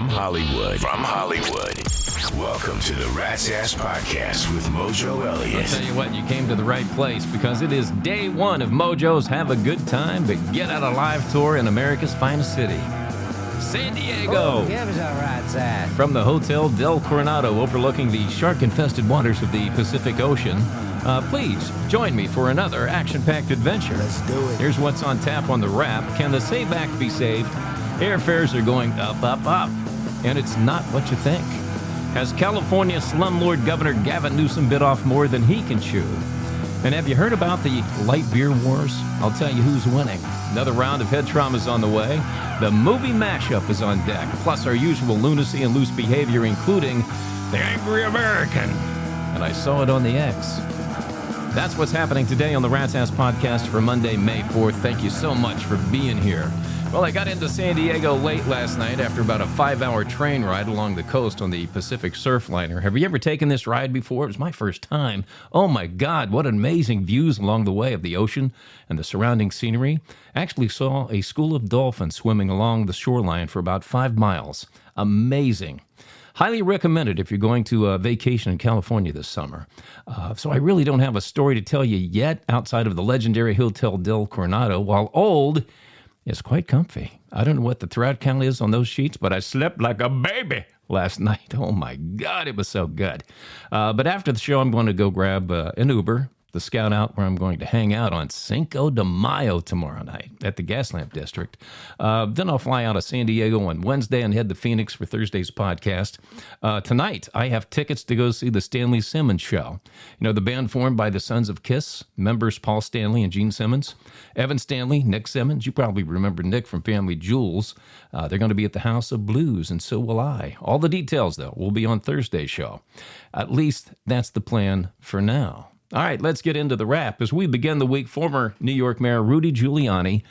Hollywood. Welcome to the Rat's Ass Podcast with Mojo Elliott. I'll tell you what, you came to the right place because it is day one of Mojo's Have a Good Time but Get Out Alive tour in America's finest city, San Diego. Oh, give us a Rat's Ass. From the Hotel Del Coronado overlooking the shark-infested waters of the Pacific Ocean, please join me for another action-packed adventure. Let's do it. Here's what's on tap on the wrap. Can the Save Act be saved? Airfares are going up, up, up. And it's not what you think. Has California slumlord Governor Gavin Newsom bit off more than he can chew? And have you heard about the light beer wars? I'll tell you who's winning. Another round of head trauma is on the way. The movie mashup is on deck, plus our usual lunacy and loose behavior, including the angry American. And I saw it on the X. That's what's happening today on the Rat's Ass Podcast for Monday, May 4th. Thank you so much for being here. Well, I got into San Diego late last night after about a 5-hour train ride along the coast on the Pacific Surfliner. Have you ever taken this ride before? It was my first time. Oh my God, what amazing views along the way of the ocean and the surrounding scenery. Actually saw a school of dolphins swimming along the shoreline for about 5 miles. Amazing. Highly recommended if you're going to a vacation in California this summer. So I really don't have a story to tell you yet outside of the legendary Hotel Del Coronado. While old, it's quite comfy. I don't know what the throat count is on those sheets, but I slept like a baby last night. Oh my God, it was so good. But after the show, I'm going to go grab an Uber, the scout out where I'm going to hang out on Cinco de Mayo tomorrow night at the Gaslamp District. Then I'll fly out of San Diego on Wednesday and head to Phoenix for Thursday's podcast. Tonight, I have tickets to go see the Stanley Simmons Show. You know, the band formed by the Sons of Kiss, members Paul Stanley and Gene Simmons, Evan Stanley, Nick Simmons. You probably remember Nick from Family Jewels. They're going to be at the House of Blues, and so will I. All the details, though, will be on Thursday's show. At least that's the plan for now. All right, let's get into the wrap. As we begin the week, former New York Mayor Rudy Giuliani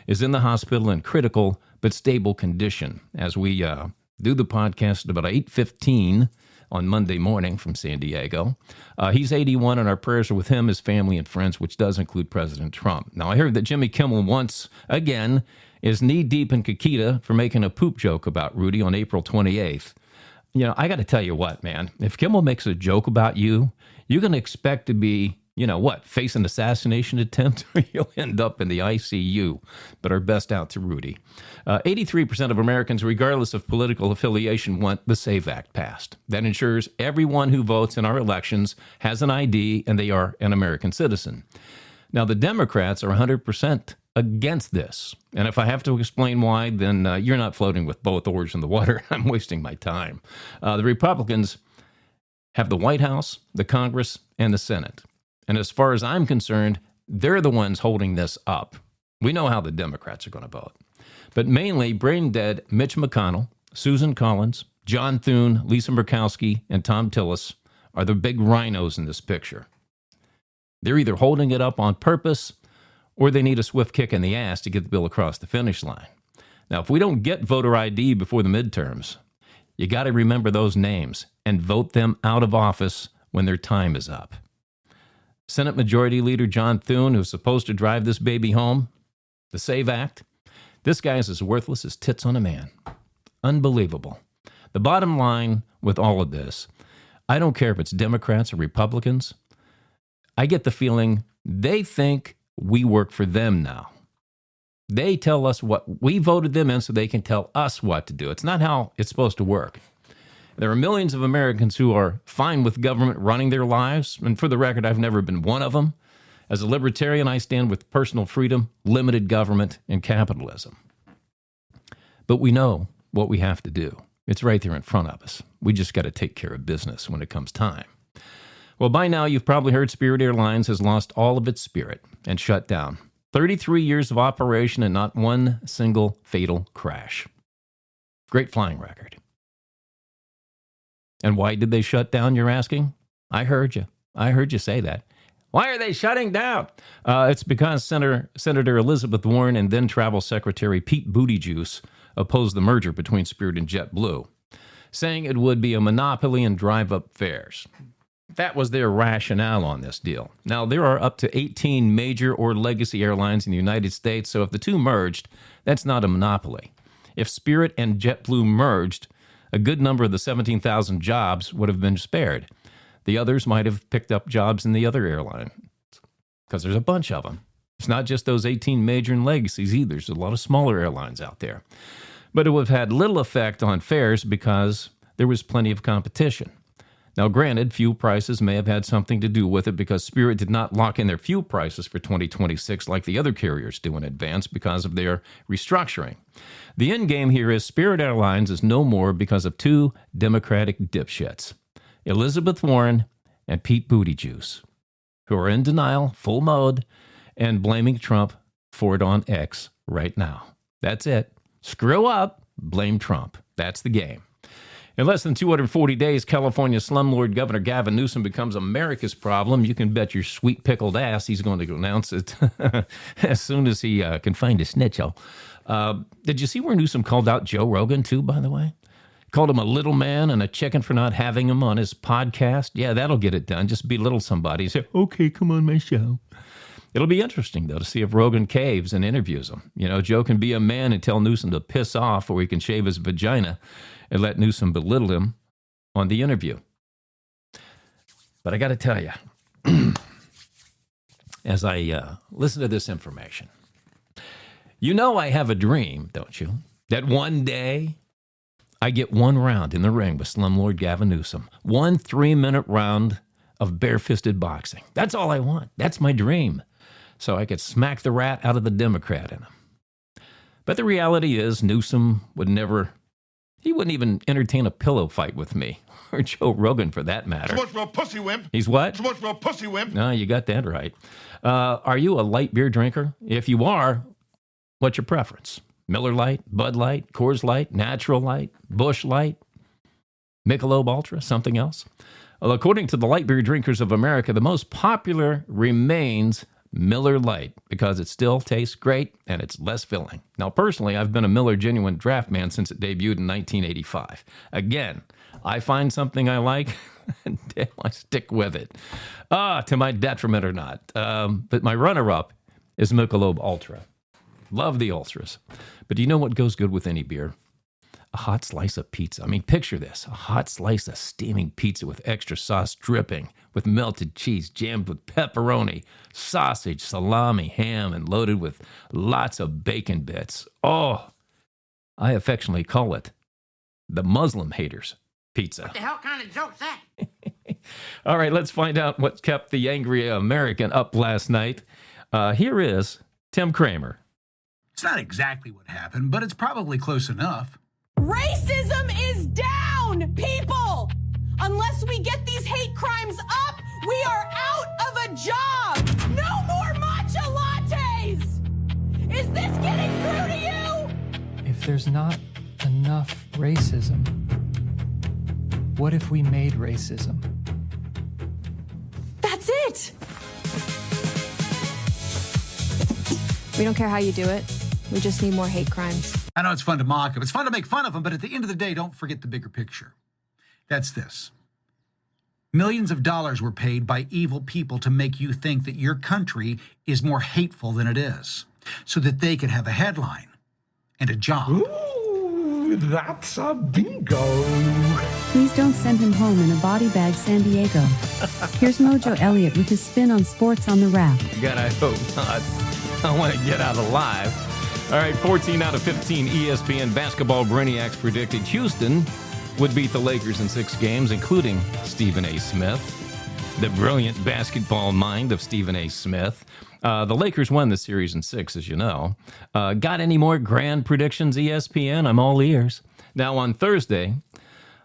is in the hospital in critical but stable condition. As we do the podcast at about 8:15 on Monday morning from San Diego. He's 81, and our prayers are with him, his family, and friends, which does include President Trump. Now, I heard that Jimmy Kimmel once again is knee-deep in Kikita for making a poop joke about Rudy on April 28th. You know, I got to tell you what, man. If Kimmel makes a joke about you, you're going to expect to be, face an assassination attempt, or you'll end up in the ICU. But our best out to Rudy. 83% of Americans, regardless of political affiliation, want the SAVE Act passed. That ensures everyone who votes in our elections has an ID and they are an American citizen. Now, the Democrats are 100% against this. And if I have to explain why, then you're not floating with both oars in the water. I'm wasting my time. The Republicans have the White House, the Congress, and the Senate. And as far as I'm concerned, they're the ones holding this up. We know how the Democrats are going to vote. But mainly, brain dead Mitch McConnell, Susan Collins, John Thune, Lisa Murkowski, and Tom Tillis are the big rhinos in this picture. They're either holding it up on purpose or they need a swift kick in the ass to get the bill across the finish line. Now, if we don't get voter ID before the midterms, you got to remember those names and vote them out of office when their time is up. Senate Majority Leader John Thune, who's supposed to drive this baby home, the SAVE Act, this guy is as worthless as tits on a man. Unbelievable. The bottom line with all of this, I don't care if it's Democrats or Republicans, I get the feeling they think we work for them now. They tell us what we voted them in so they can tell us what to do. It's not how it's supposed to work. There are millions of Americans who are fine with government running their lives, and for the record, I've never been one of them. As a libertarian, I stand with personal freedom, limited government, and capitalism. But we know what we have to do. It's right there in front of us. We just got to take care of business when it comes time. Well, by now, you've probably heard Spirit Airlines has lost all of its spirit and shut down. 33 years of operation and not one single fatal crash. Great flying record. And why did they shut down, you're asking? I heard you. I heard you say that. Why are they shutting down? It's because Senator Elizabeth Warren and then Travel Secretary Pete Buttigieg opposed the merger between Spirit and JetBlue, saying it would be a monopoly and drive up fares. That was their rationale on this deal. Now, there are up to 18 major or legacy airlines in the United States, so if the two merged, that's not a monopoly. If Spirit and JetBlue merged, a good number of the 17,000 jobs would have been spared. The others might have picked up jobs in the other airline because there's a bunch of them. It's not just those 18 major and legacies either. There's a lot of smaller airlines out there. But it would have had little effect on fares because there was plenty of competition. Now, granted, fuel prices may have had something to do with it because Spirit did not lock in their fuel prices for 2026 like the other carriers do in advance because of their restructuring. The end game here is Spirit Airlines is no more because of two Democratic dipshits, Elizabeth Warren and Pete Buttigieg, who are in denial, full mode, and blaming Trump for it on X right now. That's it. Screw up, blame Trump. That's the game. In less than 240 days, California slumlord Governor Gavin Newsom becomes America's problem. You can bet your sweet pickled ass he's going to announce it as soon as he can find a snitchel. Did you see where Newsom called out Joe Rogan, too, by the way? Called him a little man and a chicken for not having him on his podcast. Yeah, that'll get it done. Just belittle somebody. Say, okay, come on my show. It'll be interesting, though, to see if Rogan caves and interviews him. You know, Joe can be a man and tell Newsom to piss off, or he can shave his vagina and let Newsom belittle him on the interview. But I got to tell you, as I listen to this information, you know I have a dream, don't you, that one day I get one round in the ring with slumlord Gavin Newsom. 1 3-minute round of bare-fisted boxing. That's all I want. That's my dream. So I could smack the rat out of the Democrat in him. But the reality is Newsom would never, he wouldn't even entertain a pillow fight with me, or Joe Rogan for that matter. So much for a pussy wimp. He's what? So much for a pussy wimp. No, you got that right. Are you a light beer drinker? If you are, what's your preference? Miller Lite, Bud Light, Coors Light, Natural Light, Busch Light, Michelob Ultra, something else? Well, according to the Light Beer Drinkers of America, the most popular remains Miller Lite because it still tastes great and it's less filling. Now, personally, I've been a Miller Genuine Draft man since it debuted in 1985. Again, I find something I like, and damn, I stick with it. To my detriment or not. But my runner-up is Michelob Ultra. Love the Ultras. But do you know what goes good with any beer? A hot slice of pizza. I mean, picture this. A hot slice of steaming pizza with extra sauce dripping, with melted cheese jammed with pepperoni, sausage, salami, ham, and loaded with lots of bacon bits. Oh, I affectionately call it the Muslim haters pizza. What the hell kind of joke's that? All right, let's find out what kept the angry American up last night. Here is Tim Kramer. It's not exactly what happened, but it's probably close enough. Racism is down, people! Unless we get these hate crimes up, we are out of a job! No more matcha lattes! Is this getting through to you? If there's not enough racism, what if we made racism? That's it! We don't care how you do it. We just need more hate crimes. I know it's fun to mock them. It's fun to make fun of them, but at the end of the day, don't forget the bigger picture. That's this. Millions of dollars were paid by evil people to make you think that your country is more hateful than it is, so that they could have a headline and a job. Ooh, that's a bingo. Please don't send him home in a body bag, San Diego. Here's Mojo Elliott with his spin on sports on the Wrap. God, I hope not. I want to get out alive. All right, 14 out of 15 ESPN basketball brainiacs predicted Houston would beat the Lakers in 6 games, including Stephen A. Smith, the brilliant basketball mind of Stephen A. Smith. The Lakers won the series in 6, as you know. Got any more grand predictions, ESPN? I'm all ears. Now, on Thursday,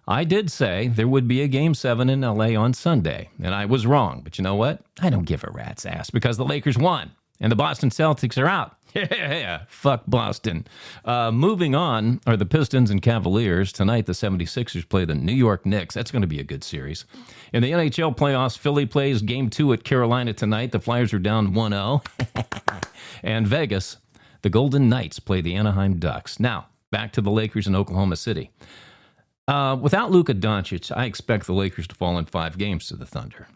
I did say there would be a Game 7 in L.A. on Sunday, and I was wrong. But you know what? I don't give a rat's ass because the Lakers won, and the Boston Celtics are out. Yeah, fuck Boston. Moving on are the Pistons and Cavaliers. Tonight, the 76ers play the New York Knicks. That's going to be a good series. In the NHL playoffs, Philly plays Game 2 at Carolina tonight. The Flyers are down 1-0. And Vegas, the Golden Knights play the Anaheim Ducks. Now, back to the Lakers in Oklahoma City. Without Luka Doncic, I expect the Lakers to fall in 5 games to the Thunder.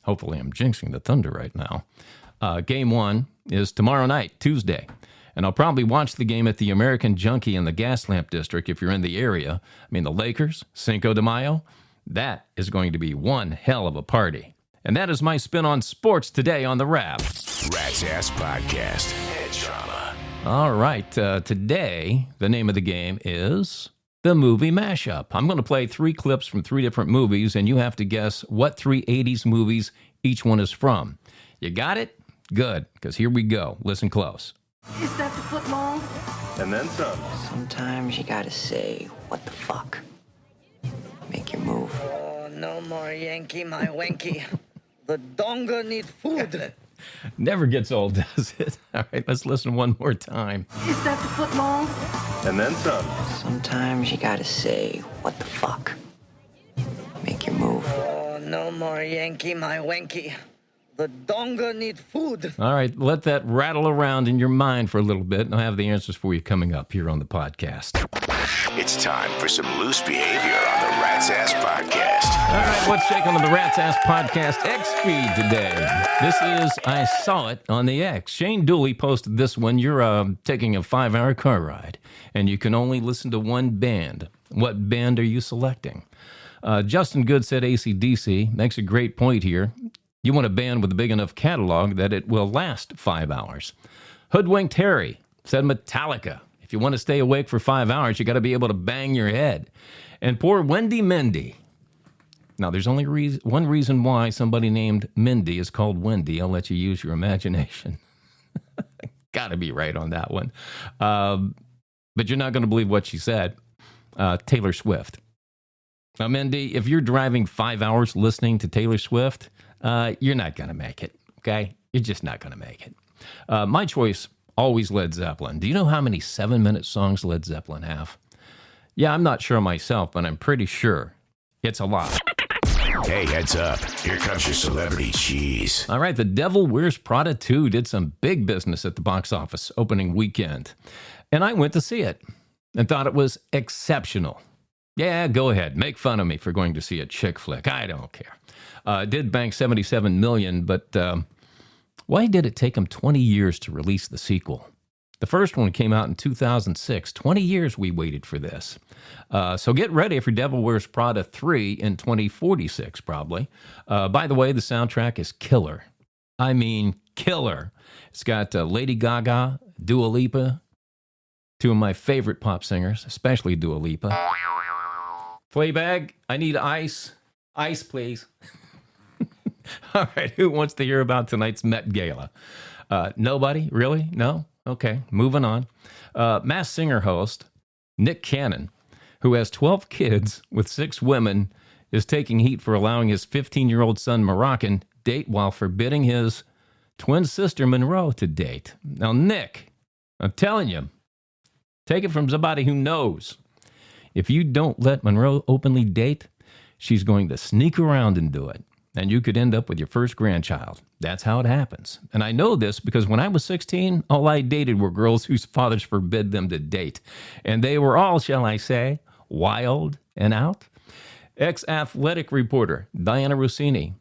Hopefully, I'm jinxing the Thunder right now. Game 1 is tomorrow night, Tuesday. And I'll probably watch the game at the American Junkie in the Gaslamp District if you're in the area. I mean, the Lakers, Cinco de Mayo, that is going to be one hell of a party. And that is my spin on sports today on The Wrap. Rat's Ass Podcast. Head trauma. All right, today, the name of the game is the movie mashup. I'm going to play 3 clips from 3 different movies, and you have to guess what 3 80s movies each one is from. You got it? Good, because here we go. Listen close. Is that the Footlong? And then some. Sometimes you gotta say, what the fuck? Make your move. Oh, no more Yankee, my wanky. The donga need food. Never gets old, does it? All right, let's listen one more time. Is that the Footlong? And then some. Sometimes you gotta say, what the fuck? Make your move. Oh, no more Yankee, my wanky. The donga need food. All right, let that rattle around in your mind for a little bit, and I'll have the answers for you coming up here on the podcast. It's time for some loose behavior on the Rat's Ass Podcast. All right, what's shaking on the Rat's Ass Podcast X feed today? This is I Saw It on the X. Shane Dooley posted this one. You're taking a 5-hour car ride, and you can only listen to one band. What band are you selecting? Justin Good said AC/DC. Makes a great point here. You want a band with a big enough catalog that it will last 5 hours. Hoodwinked Harry said Metallica. If you want to stay awake for 5 hours, you got to be able to bang your head. And poor Wendy Mindy. Now, there's only one reason why somebody named Mindy is called Wendy. I'll let you use your imagination. Got to be right on that one. But you're not going to believe what she said. Taylor Swift. Now, Mindy, if you're driving 5 hours listening to Taylor Swift, you're not going to make it, okay? You're just not going to make it. My choice, always Led Zeppelin. Do you know how many 7-minute songs Led Zeppelin have? Yeah, I'm not sure myself, but I'm pretty sure it's a lot. Hey, heads up. Here comes your celebrity cheese. All right, The Devil Wears Prada 2 did some big business at the box office opening weekend. And I went to see it and thought it was exceptional. Yeah, go ahead. Make fun of me for going to see a chick flick. I don't care. It did bank $77 million, but why did it take them 20 years to release the sequel? The first one came out in 2006. 20 years we waited for this. So get ready for Devil Wears Prada 3 in 2046, probably. By the way, the soundtrack is killer. I mean, killer. It's got Lady Gaga, Dua Lipa, 2 of my favorite pop singers, especially Dua Lipa. Fleabag, I need ice. Ice, please. All right, who wants to hear about tonight's Met Gala? Nobody? Really? No? Okay, moving on. Masked Singer host Nick Cannon, who has 12 kids with 6 women, is taking heat for allowing his 15-year-old son, Moroccan, date while forbidding his twin sister, Monroe, to date. Now, Nick, I'm telling you, take it from somebody who knows. If you don't let Monroe openly date, she's going to sneak around and do it. And you could end up with your first grandchild. That's how it happens. And I know this because when I was 16, all I dated were girls whose fathers forbid them to date. And they were all, shall I say, wild and out. Ex-athletic reporter Diana Rossini,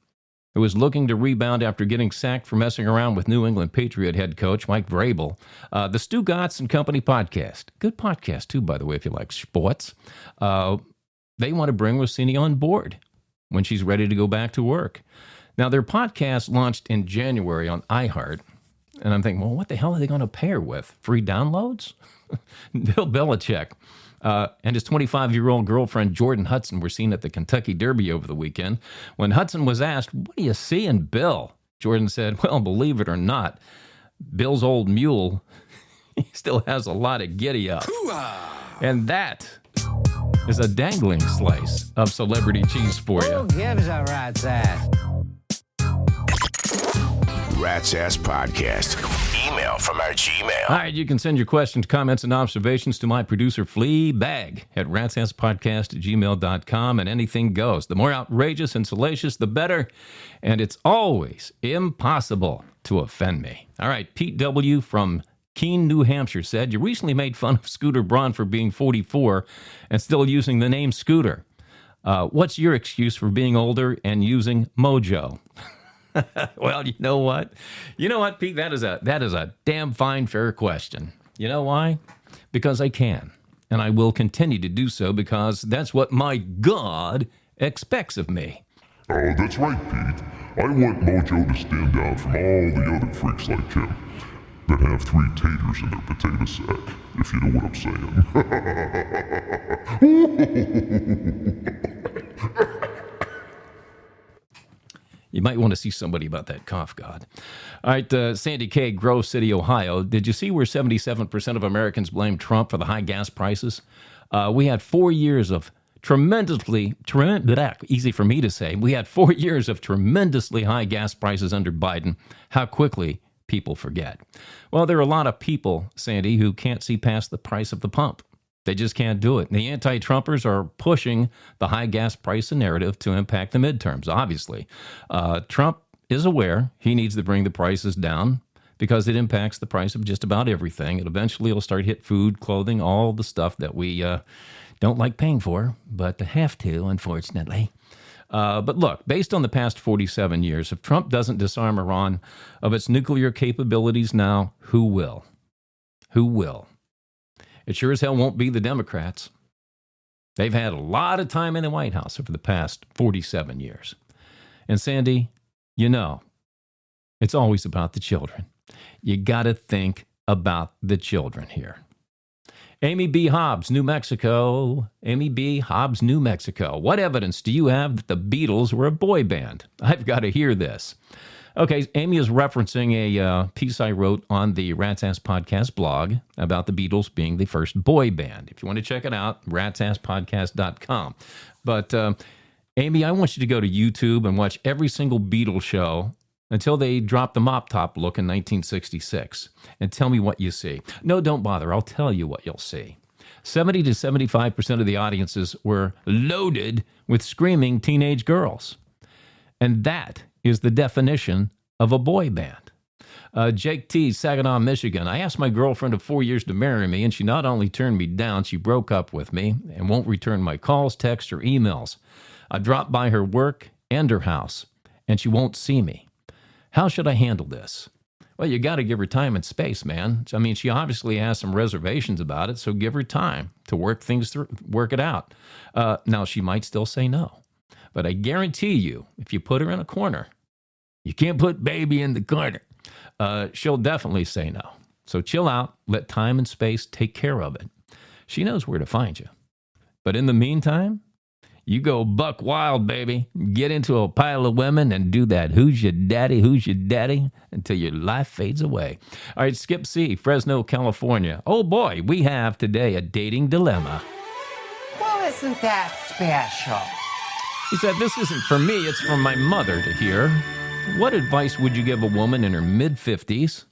who was looking to rebound after getting sacked for messing around with New England Patriot head coach Mike Vrabel. The Stu Gotts and Company podcast. Good podcast, too, by the way, if you like sports. They want to bring Rossini on board when she's ready to go back to work. Now, their podcast launched in January on iHeart, and I'm thinking, well, what the hell are they going to pair with? Free downloads? Bill Belichick and his 25-year-old girlfriend, Jordan Hudson, were seen at the Kentucky Derby over the weekend. When Hudson was asked, what do you see in Bill? Jordan said, well, believe it or not, Bill's old mule he still has a lot of giddy-up. And that is a dangling slice of celebrity cheese for you. Who gives a rat's ass? Rat's Ass Podcast. Email from our Gmail. All right, you can send your questions, comments, and observations to my producer, Fleabag, at ratsasspodcast@gmail.com, and anything goes. The more outrageous and salacious, the better, and it's always impossible to offend me. All right, Pete W. from Keene, New Hampshire said, you recently made fun of Scooter Braun for being 44 and still using the name Scooter. What's your excuse for being older and using Mojo? Well, you know what? You know what, Pete? That is a damn fine, fair question. You know why? Because I can. And I will continue to do so because that's what my God expects of me. Oh, that's right, Pete. I want Mojo to stand out from all the other freaks like him that have 3 taters in their potato sack, if you know what I'm saying. You might want to see somebody about that cough, God. All right, Sandy K, Grove City, Ohio. Did you see where 77% of Americans blame Trump for the high gas prices? We had 4 years of easy for me to say. We had 4 years of tremendously high gas prices under Biden. How quickly people forget. Well, there are a lot of people, Sandy, who can't see past the price of the pump. They just can't do it. The anti-Trumpers are pushing the high gas price narrative to impact the midterms, obviously. Trump is aware he needs to bring the prices down because it impacts the price of just about everything. And eventually it'll start hit food, clothing, all the stuff that we don't like paying for, but have to, unfortunately. But look, based on the past 47 years, if Trump doesn't disarm Iran of its nuclear capabilities now, who will? Who will? It sure as hell won't be the Democrats. They've had a lot of time in the White House over the past 47 years. And Sandy, you know, it's always about the children. You got to think about the children here. Amy B. Hobbs, New Mexico. Amy B. Hobbs, New Mexico. What evidence do you have that the Beatles were a boy band? I've got to hear this. Okay, Amy is referencing a piece I wrote on the Rat's Ass Podcast blog about the Beatles being the first boy band. If you want to check it out, ratsasspodcast.com. But Amy, I want you to go to YouTube and watch every single Beatles show until they dropped the mop top look in 1966 and tell me what you see. No, don't bother. I'll tell you what you'll see. 70 to 75% of the audiences were loaded with screaming teenage girls. And that is the definition of a boy band. Jake T, Saginaw, Michigan. I asked my girlfriend of 4 years to marry me, and she not only turned me down, she broke up with me and won't return my calls, texts, or emails. I dropped by her work and her house, and she won't see me. How should I handle this? Well, you got to give her time and space, man. I mean, she obviously has some reservations about it, so give her time to work things through, work it out. Now, she might still say no. But I guarantee you, if you put her in a corner, you can't put baby in the corner, she'll definitely say no. So chill out, let time and space take care of it. She knows where to find you. But in the meantime, you go buck wild, baby. Get into a pile of women and do that who's your daddy, until your life fades away. All right, Skip C, Fresno, California. Oh boy, we have today a dating dilemma. Well, isn't that special? He said, this isn't for me, it's for my mother to hear. What advice would you give a woman in her mid-50s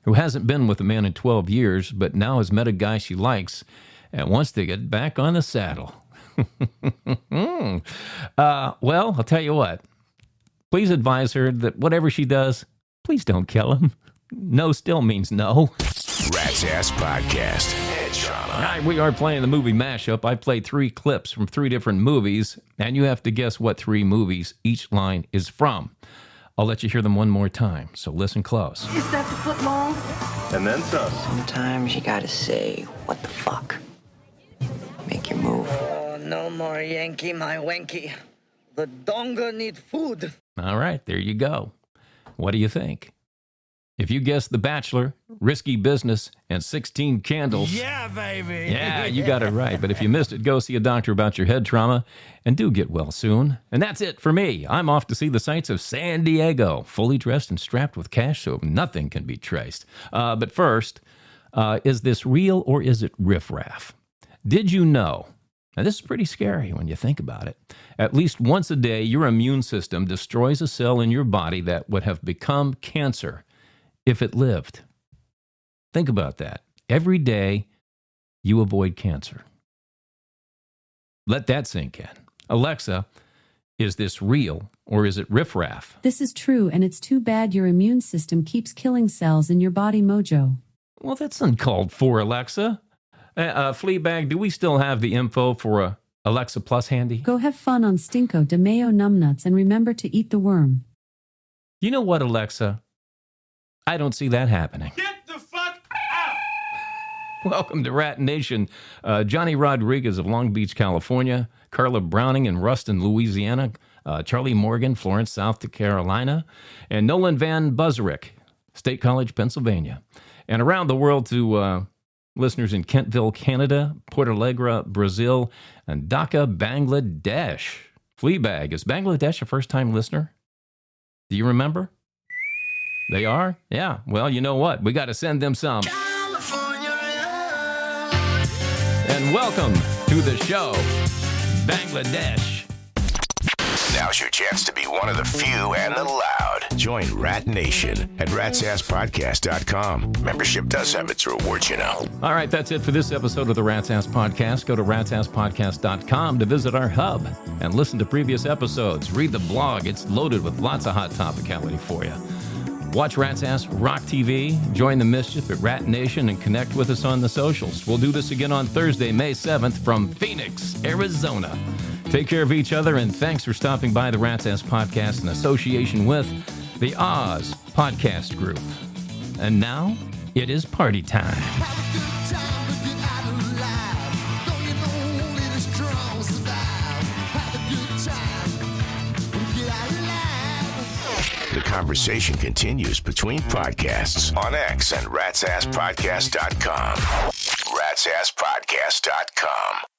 who hasn't been with a man in 12 years, but now has met a guy she likes and wants to get back on the saddle? Well, I'll tell you what. Please advise her that whatever she does, please don't kill him. No still means no. Rat's Ass Podcast. Head trauma. All right, we are playing the movie mashup. I played 3 clips from 3 different movies, and you have to guess what 3 movies each line is from. I'll let you hear them one more time, so listen close. Is that the Footlong? And then some. Sometimes you gotta say, what the fuck? Make your move. Oh, no more Yankee, my wanky. The donga need food. All right, there you go. What do you think? If you guessed The Bachelor, Risky Business, and 16 Candles. Yeah, baby. Yeah, you got it right. But if you missed it, go see a doctor about your head trauma and do get well soon. And that's it for me. I'm off to see the sights of San Diego, fully dressed and strapped with cash so nothing can be traced. But first, is this real or is it riffraff? Did you know? Now, this is pretty scary when you think about it. At least once a day, your immune system destroys a cell in your body that would have become cancer if it lived. Think about that. Every day, you avoid cancer. Let that sink in. Alexa, is this real or is it riffraff? This is true, and it's too bad your immune system keeps killing cells in your body, Mojo. Well, that's uncalled for, Alexa. Fleabag, do we still have the info for a Alexa Plus handy? Go have fun on Stinko de Mayo Numbnuts and remember to eat the worm. You know what, Alexa? I don't see that happening. Get the fuck out! Welcome to Rat Nation. Johnny Rodriguez of Long Beach, California. Carla Browning in Ruston, Louisiana. Charlie Morgan, Florence, South Carolina. And Nolan Van Buzzerick, State College, Pennsylvania. And around the world to listeners in Kentville, Canada, Porto Alegre, Brazil, and Dhaka, Bangladesh. Fleabag, is Bangladesh a first-time listener? Do you remember? They are? Yeah. Well, you know what? We got to send them some. And welcome to the show, Bangladesh. Now's your chance to be one of the few and the loud. Join Rat Nation at ratsasspodcast.com. Membership does have its rewards, you know. All right, that's it for this episode of the Rat's Ass Podcast. Go to ratsasspodcast.com to visit our hub and listen to previous episodes. Read the blog. It's loaded with lots of hot topicality for you. Watch Rat's Ass Rock TV, join the mischief at Rat Nation, and connect with us on the socials. We'll do this again on Thursday, May 7th from Phoenix, Arizona. Take care of each other, and thanks for stopping by the Rat's Ass Podcast in association with the Oz Podcast Group. And now, it is party time. The conversation continues between podcasts on X and ratsasspodcast.com. ratsasspodcast.com.